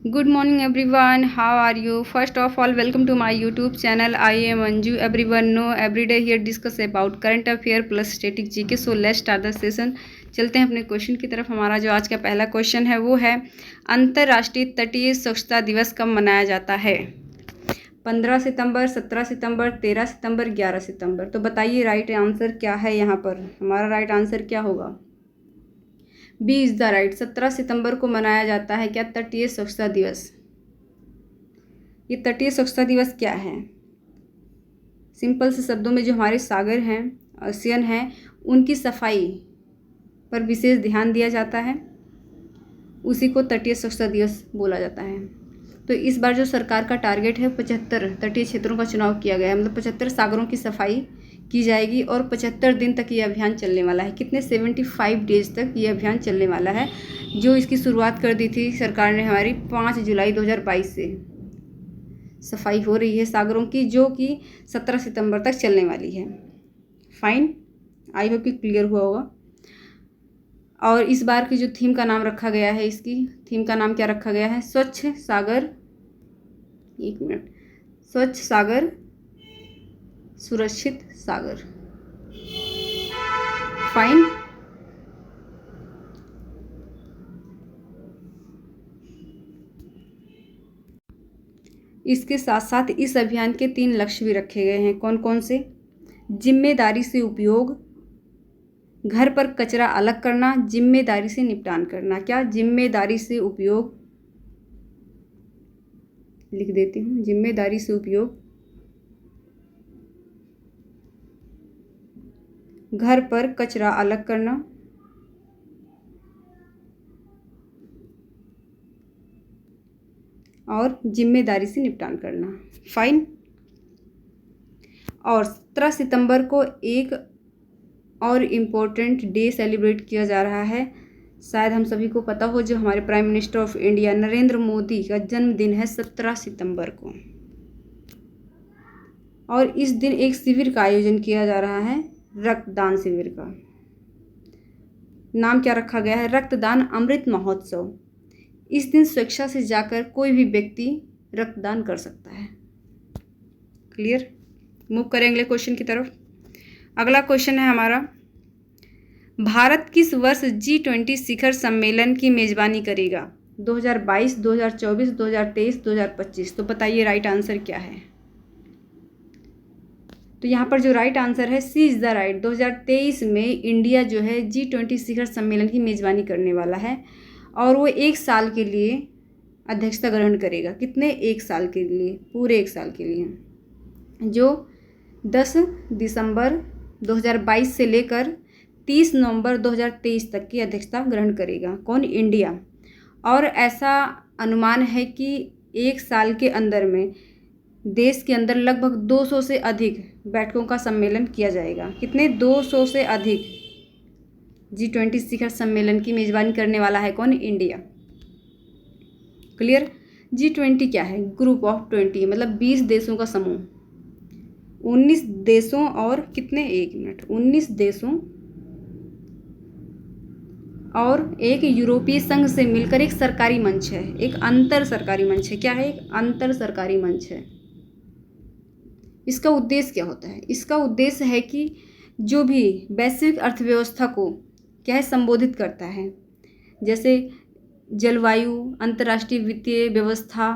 Good morning everyone. How are you? First of all, welcome to my YouTube channel. I am Anju. Everyone know every day here discuss about current affair plus static GK. So let's start the session. चलते हैं अपने question की तरफ। हमारा जो आज का पहला क्वेश्चन है वो है अंतर्राष्ट्रीय तटीय स्वच्छता दिवस कब मनाया जाता है? 15 सितंबर, 17 सितंबर, 13 सितंबर, 11 सितंबर। तो बताइए राइट आंसर क्या है यहाँ पर? हमारा राइट आंसर क्या होगा? B is the right. 17 सितंबर को मनाया जाता है क्या? तटीय स्वच्छता दिवस। ये तटीय स्वच्छता दिवस क्या है? सिंपल से शब्दों में जो हमारे सागर हैं, ओशियन हैं, उनकी सफाई पर विशेष ध्यान दिया जाता है, उसी को तटीय स्वच्छता दिवस बोला जाता है। तो इस बार जो सरकार का टारगेट है 75 तटीय क्षेत्रों का चुनाव किया गया है, मतलब 75 सागरों की सफाई की जाएगी और 75 दिन तक ये अभियान चलने वाला है। कितने? 75 डेज तक ये अभियान चलने वाला है। जो इसकी शुरुआत कर दी थी सरकार ने हमारी 5 जुलाई 2022 से सफाई हो रही है सागरों की, जो कि 17 सितंबर तक चलने वाली है। फाइन, आई होप कि क्लियर हुआ होगा। और इस बार की जो थीम का नाम रखा गया है, इसकी थीम का नाम क्या रखा गया है? स्वच्छ सागर, एक मिनट, स्वच्छ सागर सुरक्षित सागर। फाइन। इसके साथ साथ इस अभियान के 3 लक्ष्य भी रखे गए हैं। कौन कौन से? जिम्मेदारी से उपयोग, घर पर कचरा अलग करना, जिम्मेदारी से निपटान करना। क्या? जिम्मेदारी से उपयोग, लिख देती हूँ, जिम्मेदारी से उपयोग, घर पर कचरा अलग करना, और जिम्मेदारी से निपटान करना। फाइन। और 17 सितंबर को एक और इम्पोर्टेंट डे सेलिब्रेट किया जा रहा है, शायद हम सभी को पता हो, जो हमारे prime minister of India Narendra Modi का जन्मदिन है 17 सितंबर को। और इस दिन एक शिविर का आयोजन किया जा रहा है, रक्तदान शिविर का। नाम क्या रखा गया है? रक्तदान अमृत महोत्सव। इस दिन स्वेच्छा से जाकर कोई भी व्यक्ति रक्तदान कर सकता है। क्लियर? मूव करें अगले क्वेश्चन की तरफ। अगला क्वेश्चन है हमारा, भारत किस वर्ष G20 शिखर सम्मेलन की मेजबानी करेगा? 2022, 2024, 2023, 2025। तो बताइए राइट आंसर क्या है? तो यहाँ पर जो राइट आंसर है, सी इज़ द राइट। 2023 में इंडिया जो है G20 शिखर सम्मेलन की मेजबानी करने वाला है और वो 1 साल के लिए अध्यक्षता ग्रहण करेगा। कितने? 1 साल के लिए, पूरे 1 साल के लिए, जो 10 दिसंबर 2022 से लेकर 30 नवंबर 2023 तक की अध्यक्षता ग्रहण करेगा। कौन? इंडिया। और ऐसा अनुमान है कि 1 साल के अंदर में देश के अंदर लगभग 200 से अधिक बैठकों का सम्मेलन किया जाएगा। कितने? 200 से अधिक। G20 शिखर सम्मेलन की मेजबानी करने वाला है कौन? इंडिया। क्लियर? G20 क्या है? ग्रुप ऑफ 20, मतलब 20 देशों का समूह। 19 देशों और कितने? 1 मिनट, 19 देशों और एक यूरोपीय संघ से मिलकर एक सरकारी मंच है, एक अंतर सरकारी मंच है। क्या है? एक अंतर सरकारी मंच है। इसका उद्देश्य क्या होता है? इसका उद्देश्य है कि जो भी वैश्विक अर्थव्यवस्था को क्या है, संबोधित करता है, जैसे जलवायु, अंतर्राष्ट्रीय वित्तीय व्यवस्था,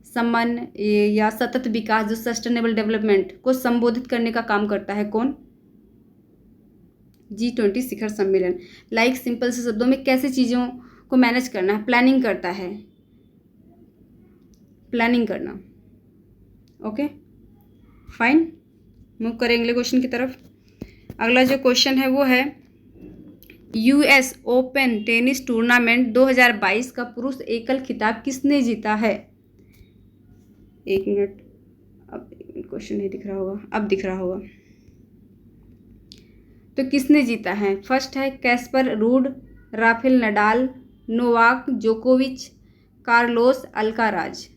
समन या सतत विकास, जो सस्टेनेबल डेवलपमेंट को संबोधित करने का काम करता है। कौन? G20 शिखर सम्मेलन। लाइक सिंपल से शब्दों में कैसे चीज़ों को मैनेज करना है, प्लानिंग करता है, प्लानिंग करना। Okay, fine. मूव करें अगले क्वेश्चन की तरफ। अगला जो क्वेश्चन है वो है, US ओपन टेनिस टूर्नामेंट 2022 का पुरुष एकल खिताब किसने जीता है? 1 मिनट, अब क्वेश्चन नहीं दिख रहा होगा, अब दिख रहा होगा। तो किसने जीता है? फर्स्ट है Caspar rude, Rafael Nadal, Novak जोकोविच, कार्लोस अल्काराज।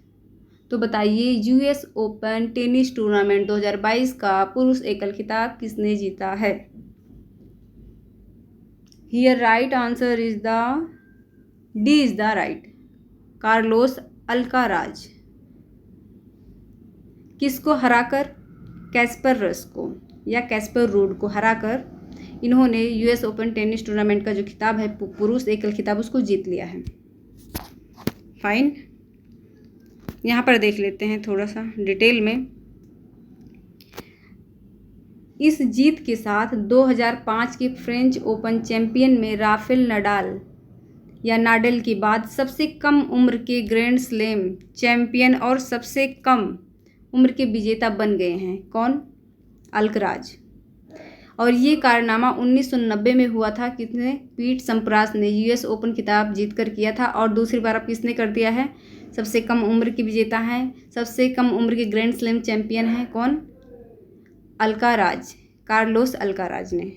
तो बताइए US ओपन टेनिस टूर्नामेंट 2022 का पुरुष एकल खिताब किसने जीता है? Here right answer is the D is the right. Carlos Alcaraz. किसको हराकर? कैस्परस को या कैस्पर रूड को हराकर इन्होंने यूएस ओपन टेनिस टूर्नामेंट का जो खिताब है, पुरुष एकल खिताब, उसको जीत लिया है। फाइन। यहाँ पर देख लेते हैं थोड़ा सा डिटेल में। इस जीत के साथ 2005 के फ्रेंच ओपन चैंपियन में राफेल नडाल या नाडेल के बाद सबसे कम उम्र के ग्रैंड स्लैम चैंपियन और सबसे कम उम्र के विजेता बन गए हैं। कौन? अल्कराज। और ये कारनामा 1990 में हुआ था। किसने? पीट सम्प्रास ने यूएस ओपन खिताब जीतकर किया था। और दूसरी बार अब किसने कर दिया है? सबसे कम उम्र के विजेता हैं, सबसे कम उम्र के ग्रैंड स्लैम चैंपियन हैं। कौन? अल्काराज, कार्लोस अल्काराज ने।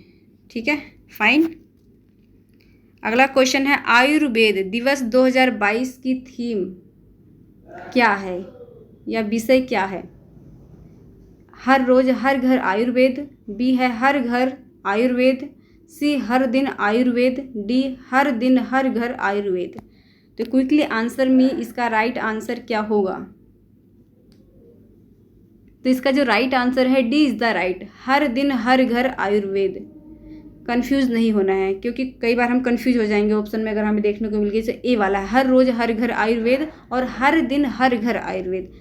ठीक है, फाइन। अगला क्वेश्चन है, आयुर्वेद दिवस 2022 की थीम क्या है या विषय क्या है? हर रोज हर घर आयुर्वेद, बी है हर घर आयुर्वेद, सी हर दिन आयुर्वेद, डी हर दिन हर घर आयुर्वेद। तो क्विकली आंसर में इसका राइट आंसर क्या होगा? तो इसका जो राइट आंसर है, डी इज द राइट, हर दिन हर घर आयुर्वेद। कंफ्यूज नहीं होना है, क्योंकि कई बार हम कंफ्यूज हो जाएंगे ऑप्शन में अगर हमें देखने को मिल गई। तो ए वाला है, हर रोज हर घर आयुर्वेद और हर दिन हर घर आयुर्वेद।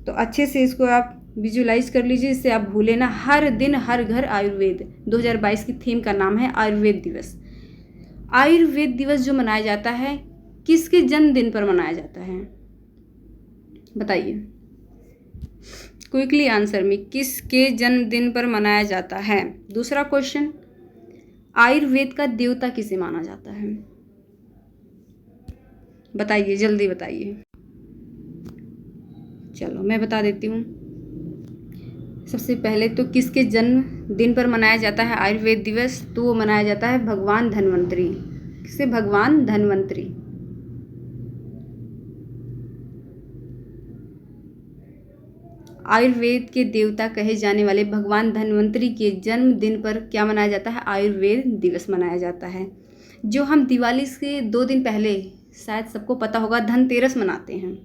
तो अच्छे से इसको आप विजुलाइज कर लीजिए, इससे आप भूले ना। हर दिन हर घर आयुर्वेद 2022 की थीम का नाम है आयुर्वेद दिवस। आयुर्वेद दिवस जो मनाया जाता है, किसके जन्मदिन पर मनाया जाता है? बताइए क्विकली आंसर में, किसके जन्मदिन पर मनाया जाता है? दूसरा क्वेश्चन, आयुर्वेद का देवता किसे माना जाता है? बताइए, जल्दी बताइए। चलो मैं बता देती हूँ। सबसे पहले तो किसके जन्म दिन पर मनाया जाता है आयुर्वेद दिवस? तो वो मनाया जाता है भगवान धन्वंतरी। किसे? भगवान धन्वंतरी। आयुर्वेद के देवता कहे जाने वाले भगवान धन्वंतरी के जन्मदिन पर क्या मनाया जाता है? आयुर्वेद दिवस मनाया जाता है। जो हम दिवाली से 2 दिन पहले, शायद सबको पता होगा, धनतेरस मनाते हैं।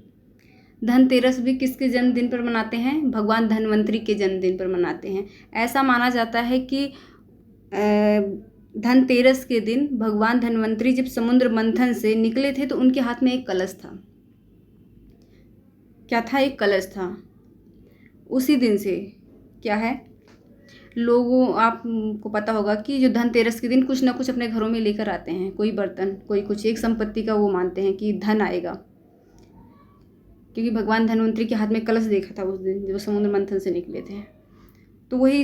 धनतेरस भी किसके जन्मदिन पर मनाते हैं? भगवान धन्वंतरी के जन्मदिन पर मनाते हैं। ऐसा माना जाता है कि धनतेरस के दिन भगवान धन्वंतरी जब समुद्र मंथन से निकले थे तो उनके हाथ में एक कलश था। क्या था? एक कलश था। उसी दिन से क्या है, लोगों, आपको पता होगा कि जो धनतेरस के दिन कुछ ना कुछ अपने घरों में लेकर आते हैं, कोई बर्तन, कोई कुछ, एक संपत्ति का वो मानते हैं कि धन आएगा, क्योंकि भगवान धन्वंतरी के हाथ में कलश देखा था उस दिन जब समुद्र मंथन से निकले थे। तो वही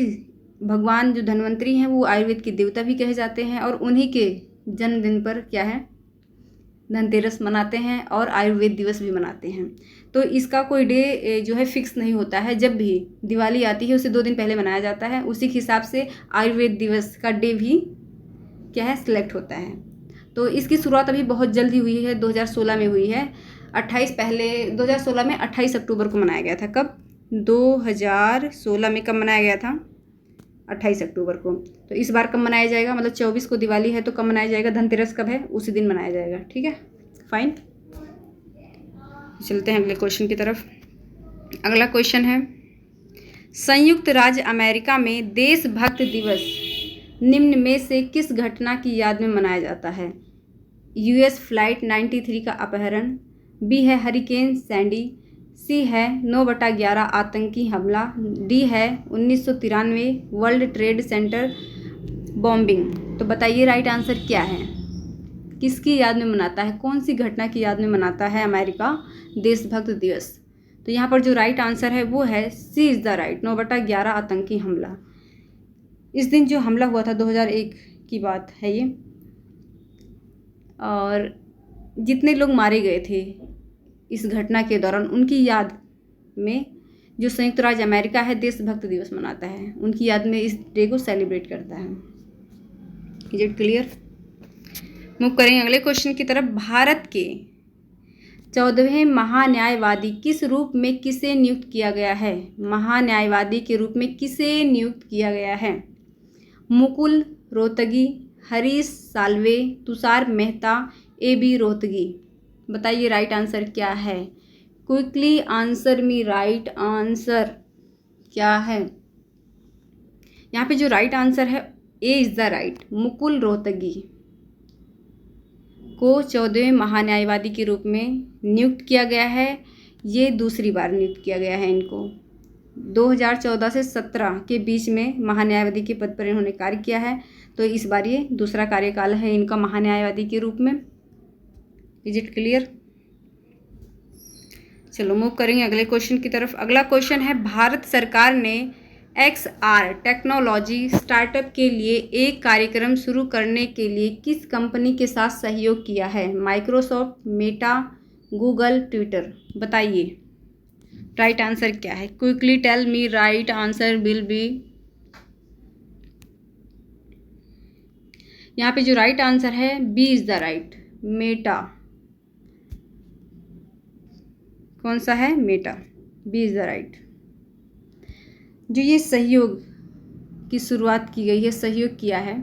भगवान जो धन्वंतरी हैं वो आयुर्वेद के देवता भी कहे जाते हैं, और उन्हीं के जन्मदिन पर क्या है, धनतेरस मनाते हैं और आयुर्वेद दिवस भी मनाते हैं। तो इसका कोई डे जो है फिक्स नहीं होता है। जब भी दिवाली आती है उससे 2 दिन पहले मनाया जाता है। उसी के हिसाब से आयुर्वेद दिवस का डे भी क्या है, सिलेक्ट होता है। तो इसकी शुरुआत अभी बहुत जल्दी हुई है, 2016 में हुई है। 2016 में 28 अक्टूबर को मनाया गया था। कब? 2016 में कब मनाया गया था? 28 अक्टूबर को। तो इस बार कब मनाया जाएगा? मतलब 24 को दिवाली है तो कब मनाया जाएगा? धनतेरस कब है? उसी दिन मनाया जाएगा। ठीक है, फाइन। चलते हैं अगले क्वेश्चन की तरफ। अगला क्वेश्चन है, संयुक्त राज्य अमेरिका में देशभक्त दिवस निम्न में से किस घटना की याद में मनाया जाता है? यूएस फ्लाइट 93 का अपहरण, बी है हरिकेन सैंडी, सी है 9/11 आतंकी हमला, डी है 1993 वर्ल्ड ट्रेड सेंटर बॉम्बिंग। तो बताइए राइट आंसर क्या है? किसकी याद में मनाता है? कौन सी घटना की याद में मनाता है अमेरिका देशभक्त दिवस? तो यहाँ पर जो राइट आंसर है वो है सी इज़ द राइट, 9/11 आतंकी हमला। इस दिन जो हमला हुआ था 2001 की बात है ये, और जितने लोग मारे गए थे इस घटना के दौरान, उनकी याद में जो संयुक्त राज्य अमेरिका है देशभक्त दिवस मनाता है। उनकी याद में इस डे को सेलिब्रेट करता है। Is it clear? मूव करेंगे अगले क्वेश्चन की तरफ। भारत के 14वें महान्यायवादी किस रूप में किसे नियुक्त किया गया है? महान्यायवादी के रूप में किसे नियुक्त किया गया है? Mukul Rohatgi, Harish Salve, Tushar Mehta, A B Rohatgi. बताइए राइट आंसर क्या है। Quickly answer me, right answer क्या है। यहाँ पे जो राइट आंसर है, A is the right. Mukul Rohatgi को 14वें महान्यायवादी के रूप में नियुक्त किया गया है। ये दूसरी बार नियुक्त किया गया है इनको। 2014 से 17 के बीच में महान्यायवादी के पद पर इन्होंने कार्य किया है, तो इस बार ये दूसरा कार्यकाल है इनका महान्यायवादी के रूप में। Is it clear. चलो मूव करेंगे अगले क्वेश्चन की तरफ। अगला क्वेश्चन है, भारत सरकार ने XR टेक्नोलॉजी स्टार्टअप के लिए एक कार्यक्रम शुरू करने के लिए किस कंपनी के साथ सहयोग किया है। Microsoft, Meta, Google, Twitter. बताइए राइट आंसर क्या है। Quickly tell me, right answer will be. यहाँ पे जो राइट आंसर है, B is the right, Meta. कौन सा है, Meta. B is the right. जो ये सहयोग की शुरुआत की गई है, सहयोग किया है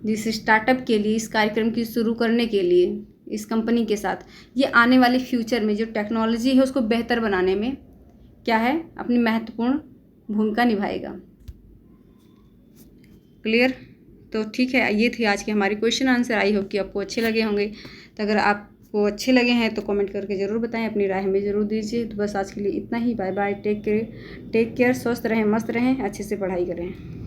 जिस स्टार्टअप के लिए, इस कार्यक्रम की शुरू करने के लिए इस कंपनी के साथ, ये आने वाले फ्यूचर में जो टेक्नोलॉजी है उसको बेहतर बनाने में क्या है, अपनी महत्वपूर्ण भूमिका निभाएगा। क्लियर। तो ठीक है, ये थे आज के हमारे क्वेश्चन आंसर। आई होप कि आपको अच्छे लगे होंगे। तो अगर आपको अच्छे लगे हैं तो कमेंट करके ज़रूर बताएं, अपनी राय हमें ज़रूर दीजिए। तो बस आज के लिए इतना ही। बाय बाय, टेक केयर, स्वस्थ रहें, मस्त रहें, अच्छे से पढ़ाई करें।